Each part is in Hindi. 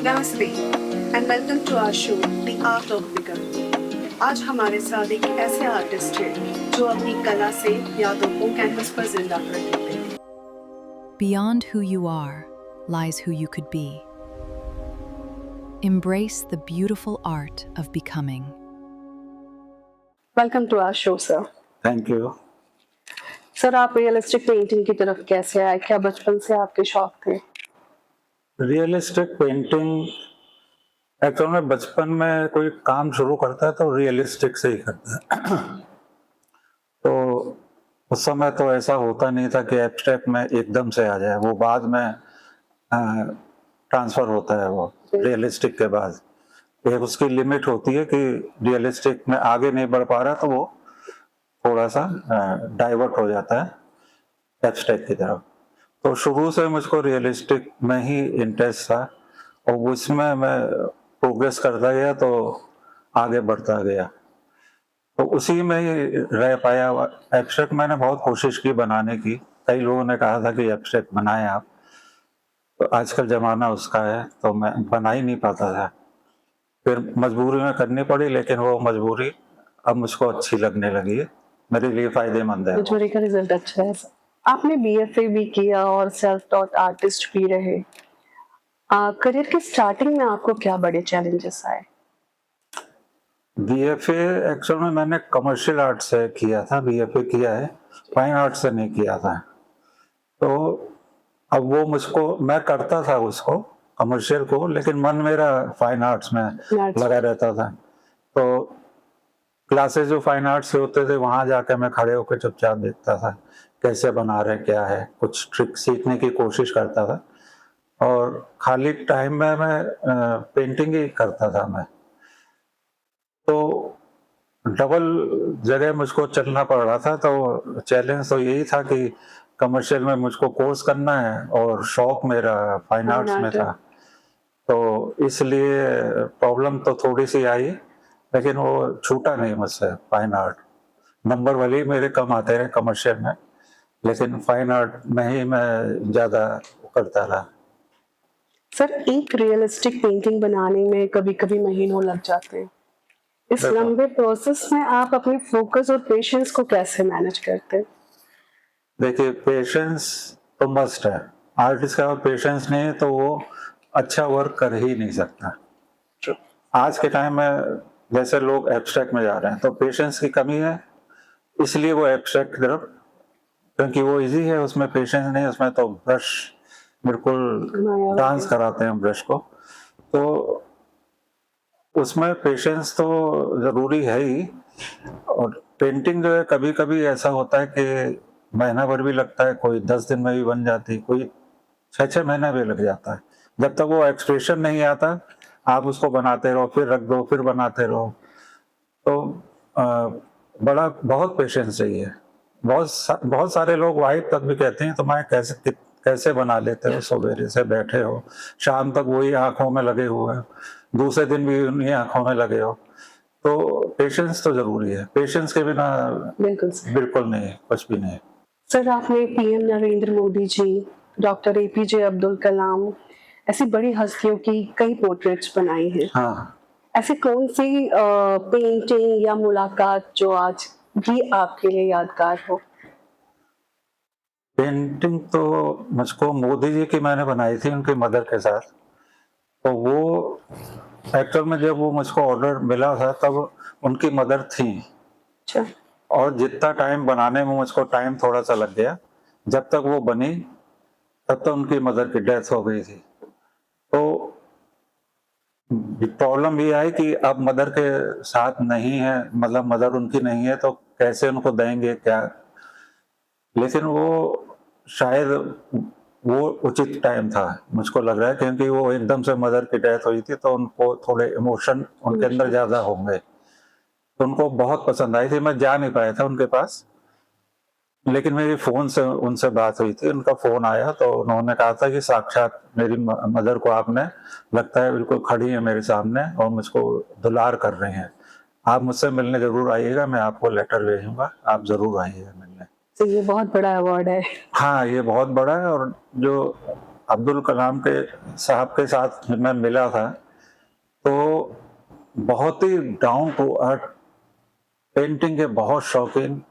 नमस्ते and welcome to our show the art of becoming. आज हमारे साथ एक ऐसे आर्टिस्ट हैं जो अपनी कला से यादों को कैनवस पर जिंदा कर देते हैं। Beyond who you are lies who you could be. Embrace the beautiful art of becoming. Welcome to our show sir. Thank you. Sir, आप रियलिस्टिक पेंटिंग की तरफ कैसे आए? क्या बचपन से आपके शौक थे? रियलिस्टिक पेंटिंग एक्चुअल में बचपन में कोई काम शुरू करता है तो रियलिस्टिक से ही करता है। तो उस समय तो ऐसा होता नहीं था कि एब्स्ट्रैक्ट में एकदम से आ जाए, वो बाद में ट्रांसफर होता है। वो रियलिस्टिक के बाद एक उसकी लिमिट होती है कि रियलिस्टिक में आगे नहीं बढ़ पा रहा तो वो थोड़ा सा डाइवर्ट हो जाता है एब्स्ट्रैक्ट की तरफ। तो शुरू से मुझको रियलिस्टिक में ही इंटरेस्ट था और उसमें मैं प्रोग्रेस करता गया तो आगे बढ़ता गया, तो उसी में ही रह पाया। एब्स्ट्रैक्ट मैंने बहुत कोशिश की बनाने की, कई लोगों ने कहा था कि एब्स्ट्रैक्ट बनाएं आप, तो आजकल ज़माना उसका है तो मैं बना ही नहीं पाता था। फिर मजबूरी में करनी पड़ी, लेकिन वो मजबूरी अब मुझको अच्छी लगने लगी है, मेरे लिए फ़ायदेमंद है। मजबूरी का रिजल्ट अच्छा है सर। आपने बीएफए भी किया और सेल्फ टॉट आर्टिस्ट भी रहे। करियर की स्टार्टिंग में आपको क्या बड़े चैलेंजेस आए? बीएफए एक्चुअल में मैंने कमर्शियल आर्ट से किया था, बीएफए किया है, फाइन आर्ट से नहीं किया था। तो अब वो मुझको, मैं करता था उसको कमर्शियल को, लेकिन मन मेरा फाइन आर्ट्स में लगा रहता था। तो क्लासेस जो फाइन आर्ट्स से होते थे वहाँ जाके मैं खड़े होकर चुपचाप देखता था कैसे बना रहे, क्या है, कुछ ट्रिक सीखने की कोशिश करता था। और खाली टाइम में मैं पेंटिंग ही करता था मैं। तो डबल जगह मुझको चलना पड़ रहा था, तो चैलेंज तो यही था कि कमर्शियल में मुझको कोर्स करना है और शौक मेरा फाइन आर्ट्स में था। तो इसलिए प्रॉब्लम तो थोड़ी सी आई, लेकिन वो छूटा नहीं मुझसे फाइन आर्ट। नंबर भले ही मेरे कम आते रहे कमर्शियल में, लेकिन फाइन आर्ट में ही मैं ज़्यादा करता रहा। सर, एक रियलिस्टिक पेंटिंग बनाने में कभी-कभी महीनों लग जाते हैं। इस लंबे प्रोसेस में आप अपने फोकस और पेशेंस को कैसे मैनेज करते हैं? देखिए, पेशेंस तो मस्ट है। आर्टिस्ट का पेशेंस नहीं है तो वो अच्छा वर्क कर ही नहीं सकता। आज के टाइम में जैसे लोग एब्स्ट्रैक्ट में जा रहे हैं तो पेशेंस की कमी है, इसलिए वो एब्स्ट्रैक्ट की तरफ, क्योंकि वो इजी है, उसमें पेशेंस नहीं, उसमें तो ब्रश बिल्कुल डांस कराते हैं ब्रश को। तो उसमें पेशेंस तो ज़रूरी है ही। और पेंटिंग जो है कभी कभी ऐसा होता है कि महीना भर भी लगता है, कोई 10 दिन में भी बन जाती, कोई 6-6 महीना भी लग जाता है। जब तक वो एक्सप्रेशन नहीं आता आप उसको बनाते रहो, फिर रख दो, फिर बनाते रहो। तो बहुत पेशेंस चाहिए। बहुत सारे लोग वाइफ तक भी कहते हैं तुम्हारे कैसे बना लेते हो, सवेरे से बैठे हो शाम तक वही आंखों में लगे हुए हो, दूसरे दिन भी उन्हीं आंखों में लगे हो। तो पेशेंस तो जरूरी है, पेशेंस के बिना बिल्कुल नहीं, कुछ भी नहीं। सर, आपने PM Narendra Modi ji, doctor APJ Abdul Kalam, ऐसी बड़ी हस्तियों की कई पोर्ट्रेट्स बनाई हैं। हाँ, ऐसी कौन सी पेंटिंग या मुलाकात जो आज भी आपके लिए यादगार हो? पेंटिंग तो मुझको मोदी जी की मैंने बनाई थी उनकी मदर के साथ। तो वो एक्चुअल में जब वो मुझको ऑर्डर मिला था तब उनकी मदर थी। अच्छा। और जितना टाइम बनाने में मुझको टाइम थोड़ा सा लग गया, जब तक वो बनी तब तक उनकी मदर की डेथ हो गई थी। तो प्रॉब्लम ये आई कि अब मदर के साथ नहीं है, मतलब मदर उनकी नहीं है, तो कैसे उनको देंगे क्या। लेकिन वो शायद वो उचित टाइम था मुझको लग रहा है, क्योंकि वो एकदम से मदर की डेथ हुई थी तो उनको थोड़े इमोशन उनके अंदर ज़्यादा होंगे, तो उनको बहुत पसंद आई थी। मैं जा नहीं पाया था उनके पास, लेकिन मेरी फ़ोन से उनसे बात हुई थी, उनका फ़ोन आया तो उन्होंने कहा था कि साक्षात मेरी मदर को आपने, लगता है बिल्कुल खड़ी है मेरे सामने और मुझको दुलार कर रहे हैं, आप मुझसे मिलने ज़रूर आइएगा, मैं आपको लेटर भेजूँगा, आप ज़रूर आइएगा मिलने। तो ये बहुत बड़ा अवार्ड है। हाँ, ये बहुत बड़ा है। और जो अब्दुल कलाम के साहब के साथ जब मैं मिला था तो बहुत ही डाउन टू अर्थ, पेंटिंग के बहुत शौकीन,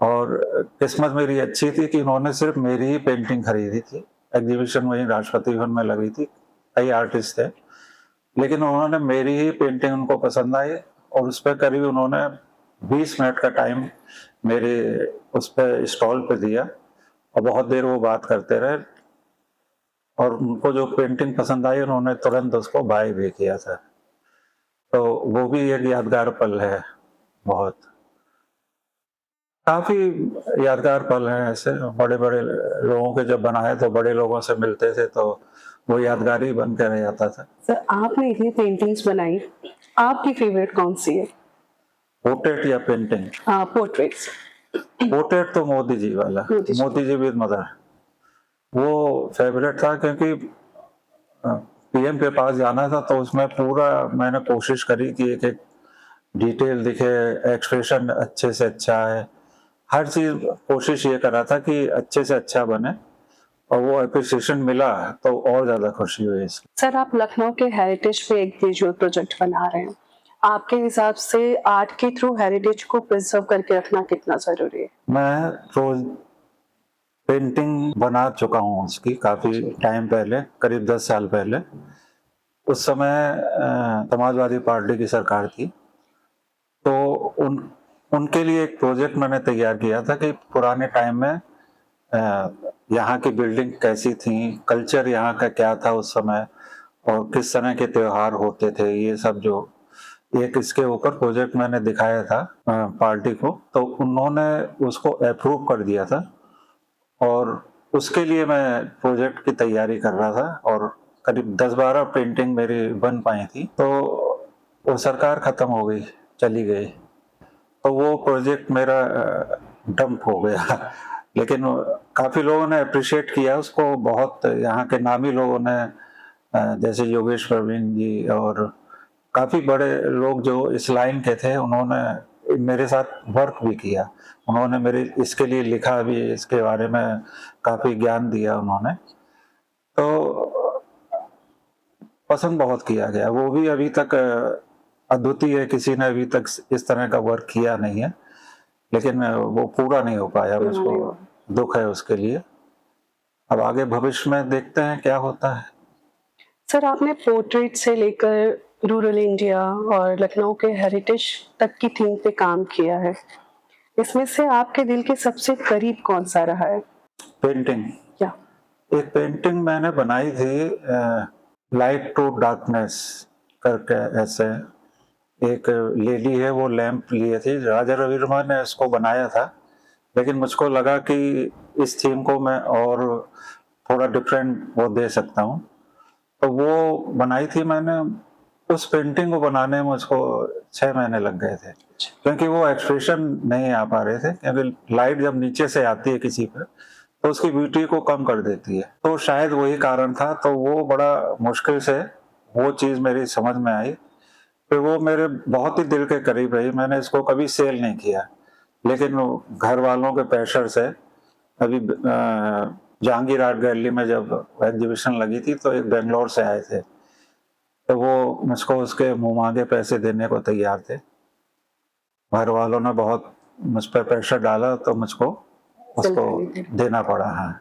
और किस्मत मेरी अच्छी थी कि उन्होंने सिर्फ मेरी ही पेंटिंग खरीदी थी। एग्जीबिशन वहीं राष्ट्रपति भवन में लगी थी, कई आर्टिस्ट थे, लेकिन उन्होंने मेरी ही पेंटिंग उनको पसंद आई और उस पर करीब उन्होंने 20 मिनट का टाइम मेरे उस पर स्टॉल पे दिया और बहुत देर वो बात करते रहे और उनको जो पेंटिंग पसंद आई उन्होंने तुरंत उसको बाय भी किया था। तो वो भी एक यादगार पल है। बहुत काफी यादगार पल हैं ऐसे, बड़े बड़े लोगों के जब बनाए तो बड़े लोगों से मिलते थे तो वो यादगार ही बन कर रह जाता था। सर आपने इतनी पेंटिंग्स बनाई, आपकी फेवरेट कौन सी है? पोर्ट्रेट या पेंटिंग? पोर्ट्रेट्स। पोर्ट्रेट तो मोदी जी वाला, मोदी जी विद मदर, वो फेवरेट था क्योंकि पीएम के पास जाना था तो उसमें पूरा मैंने कोशिश करी कि एक एक डिटेल दिखे, एक्सप्रेशन अच्छे से अच्छा है, हर चीज कोशिश ये कर रहा था कि अच्छे से अच्छा बने और वो अप्रिसिएशन मिला तो और ज्यादा खुशी हुई इसकी। सर आप लखनऊ के हेरिटेज पे एक विजुअल प्रोजेक्ट बना रहे हैं, आपके हिसाब से आर्ट के थ्रू हेरिटेज को प्रिजर्व करके रखना कितना जरूरी है? मैं रोज पेंटिंग बना चुका हूँ उसकी काफी टाइम पहले, करीब 10 साल पहले। उस समय समाजवादी पार्टी की सरकार थी तो उनके लिए एक प्रोजेक्ट मैंने तैयार किया था कि पुराने टाइम में यहाँ की बिल्डिंग कैसी थी, कल्चर यहाँ का क्या था उस समय और किस तरह के त्योहार होते थे, ये सब जो एक इसके ऊपर प्रोजेक्ट मैंने दिखाया था पार्टी को, तो उन्होंने उसको अप्रूव कर दिया था और उसके लिए मैं प्रोजेक्ट की तैयारी कर रहा था और करीब 10-12 पेंटिंग मेरी बन पाई थी। तो वो सरकार खत्म हो गई, चली गई, तो वो प्रोजेक्ट मेरा डंप हो गया लेकिन काफी लोगों ने अप्रिशिएट किया उसको, बहुत यहाँ के नामी लोगों ने जैसे योगेश प्रवीण जी और काफी बड़े लोग जो इस लाइन के थे उन्होंने मेरे साथ वर्क भी किया, उन्होंने मेरे इसके लिए लिखा भी, इसके बारे में काफी ज्ञान दिया उन्होंने, तो पसंद बहुत किया गया। वो भी अभी तक अद्वितीय है, किसी ने अभी तक इस तरह का वर्क किया नहीं है, लेकिन वो पूरा नहीं हो पाया, मुझको दुख है उसके लिए। अब आगे भविष्य में देखते हैं क्या होता है। सर आपने पोर्ट्रेट से लेकर रूरल इंडिया और लखनऊ के हेरिटेज तक की थीम पे काम किया है, इसमें से आपके दिल के सबसे करीब कौन सा रहा है? पेंटिंग, क्या? एक पेंटिंग मैंने बनाई थी लाइट टू डार्कनेस करके, ऐसे एक लेडी है वो लैंप लिए थी, राजा रविवर्मा ने इसको बनाया था, लेकिन मुझको लगा कि इस थीम को मैं और थोड़ा डिफरेंट वो दे सकता हूँ, तो वो बनाई थी मैंने। उस पेंटिंग को बनाने में मुझको 6 महीने लग गए थे क्योंकि वो एक्सप्रेशन नहीं आ पा रहे थे, क्योंकि लाइट जब नीचे से आती है किसी पर तो उसकी ब्यूटी को कम कर देती है, तो शायद वही कारण था। तो वो बड़ा मुश्किल से वो चीज़ मेरी समझ में आई, फिर वो मेरे बहुत ही दिल के करीब रही। मैंने इसको कभी सेल नहीं किया, लेकिन घर वालों के प्रेशर से अभी जहांगीर आर्ट गैलरी में जब एग्जीबिशन लगी थी तो एक बेंगलोर से आए थे, तो वो मुझको उसके मुँह मांगे पैसे देने को तैयार थे। घर वालों ने बहुत मुझ पर प्रेशर डाला तो मुझको उसको देना पड़ा। हाँ,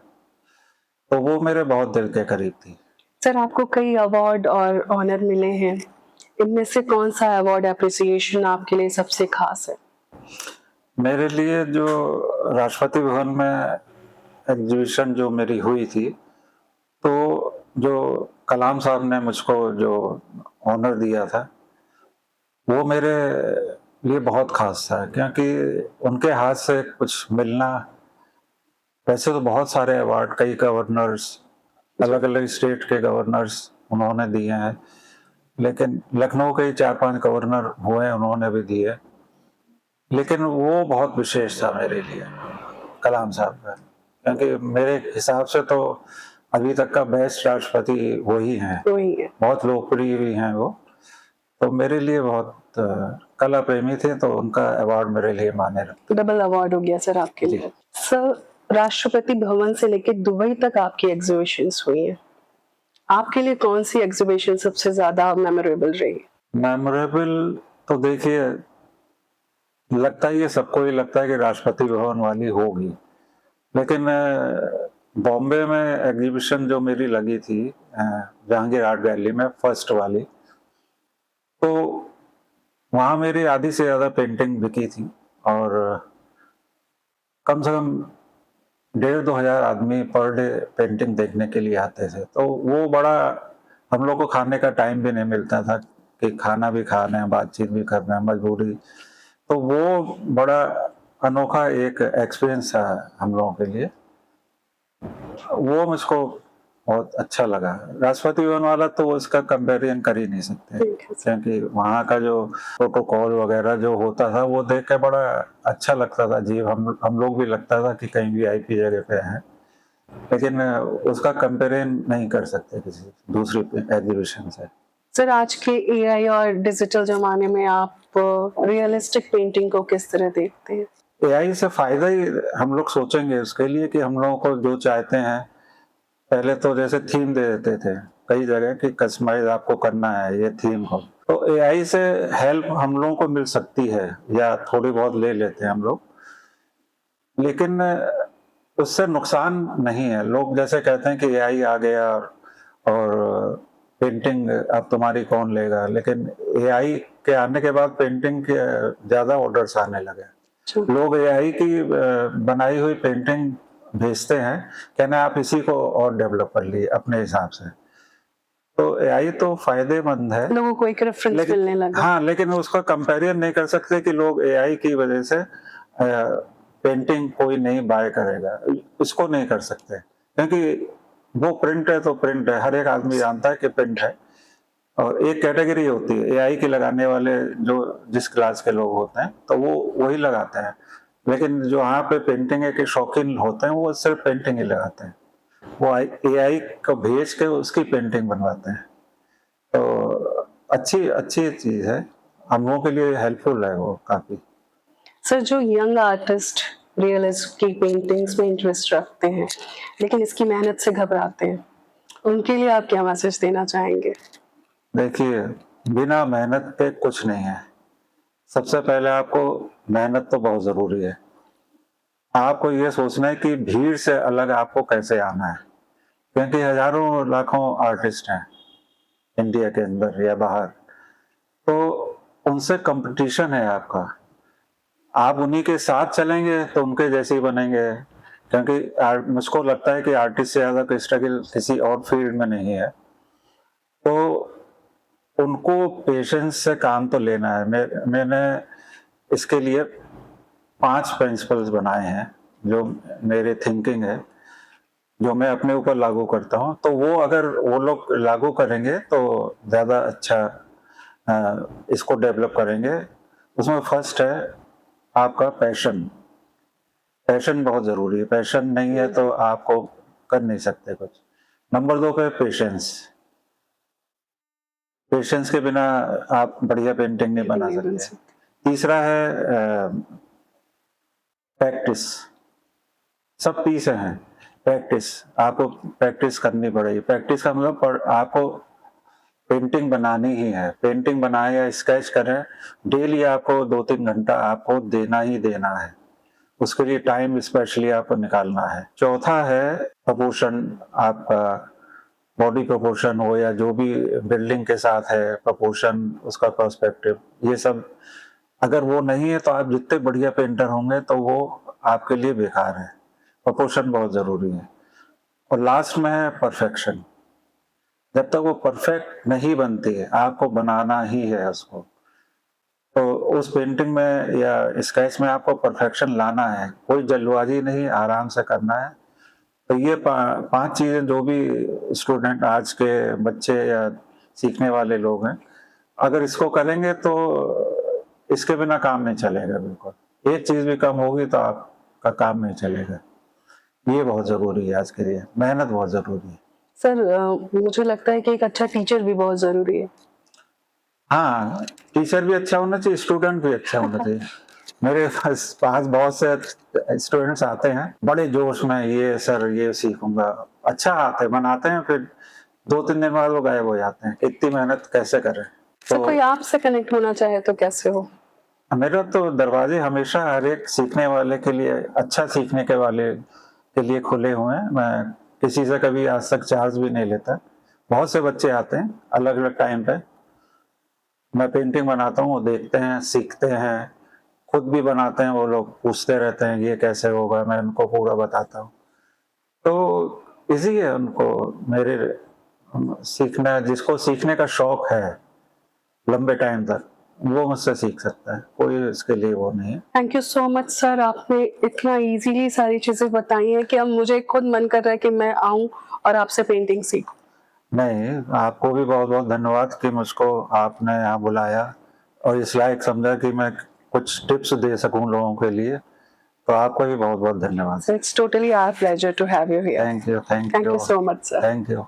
तो वो मेरे बहुत दिल के करीब थी। सर आपको कई अवार्ड और ऑनर मिले हैं, इनमें से कौन सा अवार्ड एप्रिसिएशन आपके लिए सबसे खास है? मेरे लिए जो राष्ट्रपति भवन में एग्जीबिशन जो मेरी हुई थी, तो जो कलाम साहब ने मुझको जो ऑनर दिया था वो मेरे लिए बहुत खास था, क्योंकि उनके हाथ से कुछ मिलना, वैसे तो बहुत सारे अवार्ड कई गवर्नर्स, अलग अलग स्टेट के गवर्नर्स उन्होंने दिए हैं, लेकिन लखनऊ के 4-5 गवर्नर हुए उन्होंने भी दिए, लेकिन वो बहुत विशेष था मेरे लिए कलाम साहब का, क्योंकि मेरे हिसाब से तो अभी तक का बेस्ट राष्ट्रपति वही हैं, बहुत लोकप्रिय भी हैं वो, तो मेरे लिए बहुत कला प्रेमी थे, तो उनका अवार्ड मेरे लिए माने रखते। डबल अवार्ड हो गया सर आपके लिए। सर राष्ट्रपति भवन से लेकर दुबई तक आपकी एग्जीबिशंस हुई हैं। आपके लिए कौन सी एग्जीबिशन सबसे ज्यादा मेमोरेबल रही? मेमोरेबल तो देखिए, लगता ही है, सबको ही लगता है कि राष्ट्रपति भवन वाली होगी, लेकिन बॉम्बे में एग्जीबिशन जो मेरी लगी थी जहांगीर आर्ट गैलरी में, फर्स्ट वाली, तो वहाँ मेरी आधी से ज़्यादा पेंटिंग बिकी थी और कम से कम 1,500-2,000 आदमी पर डे पेंटिंग देखने के लिए आते थे। तो वो बड़ा, हम लोग को खाने का टाइम भी नहीं मिलता था कि खाना भी खाना है, बातचीत भी करना है, मजबूरी। तो वो बड़ा अनोखा एक एक्सपीरियंस था हम लोगों के लिए, वो मुझको बहुत अच्छा लगा। राष्ट्रपति भवन वाला तो उसका कंपैरिजन कर ही नहीं सकते, क्योंकि वहाँ का जो प्रोटोकॉल वगैरह जो होता था वो देख के बड़ा अच्छा लगता था जी। हम लोग भी लगता था कि कहीं वीआईपी जगह पे हैं, लेकिन उसका कंपैरिजन नहीं कर सकते किसी दूसरी एग्जीबिशन से। सर, आज के एआई और डिजिटल जमाने में आप रियलिस्टिक पेंटिंग को किस तरह देखते हैं? एआई से फायदा ही हम लोग सोचेंगे उसके लिए कि हम लोगों को जो चाहते हैं, पहले तो जैसे थीम दे देते थे कई जगह कि कस्टमाइज आपको करना है ये थीम को, तो एआई से हेल्प हम लोगों को मिल सकती है या थोड़ी बहुत ले लेते हैं हम लोग, लेकिन उससे नुकसान नहीं है। लोग जैसे कहते हैं कि एआई आ गया और पेंटिंग अब तुम्हारी कौन लेगा, लेकिन एआई के आने के बाद पेंटिंग के ज़्यादा ऑर्डर्स आने लगे। लोग एआई की बनाई हुई पेंटिंग भेजते हैं, कहना आप इसी को और डेवलप कर लिए अपने हिसाब से। तो एआई तो फायदेमंद है, लोगों को एक रेफरेंस मिलने लगा। हाँ, लेकिन उसका कंपैरिजन नहीं कर सकते कि लोग एआई की वजह से पेंटिंग कोई नहीं बाय करेगा, इसको नहीं कर सकते, क्योंकि वो प्रिंट है तो प्रिंट है, हर एक आदमी जानता है कि प्रिंट है। और एक कैटेगरी होती है एआई की लगाने वाले, जो जिस क्लास के लोग होते हैं तो वो वही लगाते हैं, लेकिन जो यहाँ पे पेंटिंग के शौकीन होते हैं वो सिर्फ पेंटिंग ही लगाते हैं, वो एआई को भेज के उसकी पेंटिंग बनवाते हैं। तो अच्छी अच्छी चीज़ है, हम लोगों के लिए हेल्पफुल है वो काफ़ी। सर, जो यंग आर्टिस्ट रियलिस्ट की पेंटिंग्स में इंटरेस्ट रखते हैं लेकिन इसकी मेहनत से घबराते हैं, उनके लिए आप क्या मैसेज देना चाहेंगे? देखिए, बिना मेहनत के कुछ नहीं है। सबसे पहले आपको मेहनत तो बहुत ज़रूरी है। आपको ये सोचना है कि भीड़ से अलग आपको कैसे आना है, क्योंकि हज़ारों लाखों आर्टिस्ट हैं इंडिया के अंदर या बाहर, तो उनसे कंपटीशन है आपका। आप उन्हीं के साथ चलेंगे तो उनके जैसे ही बनेंगे, क्योंकि मुझको लगता है कि आर्टिस्ट से ज़्यादा कोई स्ट्रगल किसी और फील्ड में नहीं है। तो उनको पेशेंस से काम तो लेना है। मैंने इसके लिए 5 प्रिंसिपल्स बनाए हैं जो मेरे थिंकिंग है, जो मैं अपने ऊपर लागू करता हूँ। तो वो अगर वो लोग लागू करेंगे तो ज़्यादा अच्छा इसको डेवलप करेंगे। उसमें फर्स्ट है आपका पैशन। पैशन बहुत ज़रूरी है, पैशन नहीं है तो आपको कर नहीं सकते कुछ। नंबर 2 पे पेशेंस। पेशेंस के बिना आप बढ़िया पेंटिंग नहीं बना सकते। तीसरा है प्रैक्टिस। सब पीस हैं। प्रैक्टिस, आपको प्रैक्टिस करनी पड़ेगी। प्रैक्टिस का मतलब आपको पेंटिंग बनानी ही है। पेंटिंग बनाए या स्केच करें, डेली आपको 2-3 घंटा आपको देना ही देना है, उसके लिए टाइम स्पेशली आपको निकालना है। चौथा है प्रपोर्शन, आपका बॉडी प्रपोर्शन हो या जो भी बिल्डिंग के साथ है प्रपोर्शन, उसका पर्सपेक्टिव, ये सब अगर वो नहीं है तो आप जितने बढ़िया पेंटर होंगे तो वो आपके लिए बेकार है। प्रपोर्शन बहुत ज़रूरी है। और लास्ट में है परफेक्शन। जब तक वो परफेक्ट नहीं बनती है, आपको बनाना ही है उसको। तो उस पेंटिंग में या स्केच में आपको परफेक्शन लाना है, कोई जल्दबाजी नहीं, आराम से करना है। तो ये 5 चीज़ें जो भी स्टूडेंट, आज के बच्चे या सीखने वाले लोग हैं, अगर इसको करेंगे तो इसके बिना काम नहीं चलेगा बिल्कुल। एक चीज़ भी कम होगी तो आपका काम नहीं चलेगा। ये बहुत ज़रूरी है आज के लिए, मेहनत बहुत ज़रूरी है। सर, मुझे लगता है कि एक अच्छा टीचर भी बहुत ज़रूरी है। हाँ, टीचर भी अच्छा होना चाहिए, स्टूडेंट भी अच्छा होना चाहिए। मेरे पास बहुत से स्टूडेंट्स आते हैं बड़े जोश में, ये सर ये सीखूंगा, अच्छा आते बनाते हैं, फिर 2-3 दिन बाद वो गायब हो जाते हैं। इतनी मेहनत कैसे करें? सर कोई आपसे कनेक्ट होना चाहे तो कैसे हो? मेरा तो दरवाजे हमेशा हर एक सीखने वाले के लिए, अच्छा सीखने के वाले के लिए खुले हुए हैं। मैं किसी से कभी आज तक चार्ज भी नहीं लेता। बहुत से बच्चे आते हैं अलग अलग टाइम पे, मैं पेंटिंग बनाता हूँ, वो देखते हैं, सीखते हैं, खुद भी बनाते हैं, वो लोग पूछते रहते हैं ये कैसे होगा, मैं उनको पूरा बताता हूँ। तो इजी है उनको मेरे सीखना, जिसको सीखने का शौक है लंबे टाइम तक, वो मुझसे सीख सकता है, कोई इसके लिए वो नहीं है। Thank you so much sir, आपने इतना इजीली सारी चीज़ें बताई हैं कि अब मुझे खुद मन कर रहा है कि मैं आऊँ और आपसे पेंटिंग सीखूं। नहीं, आपको भी बहुत बहुत धन्यवाद कि मुझको आपने यहाँ बुलाया और इस लायक समझा कि मैं कुछ टिप्स दे सकूं लोगों के लिए, तो आपको भी बहुत बहुत धन्यवाद। So it's totally our pleasure to have you here. Thank you, thank Thank you, you so much, sir. Thank you.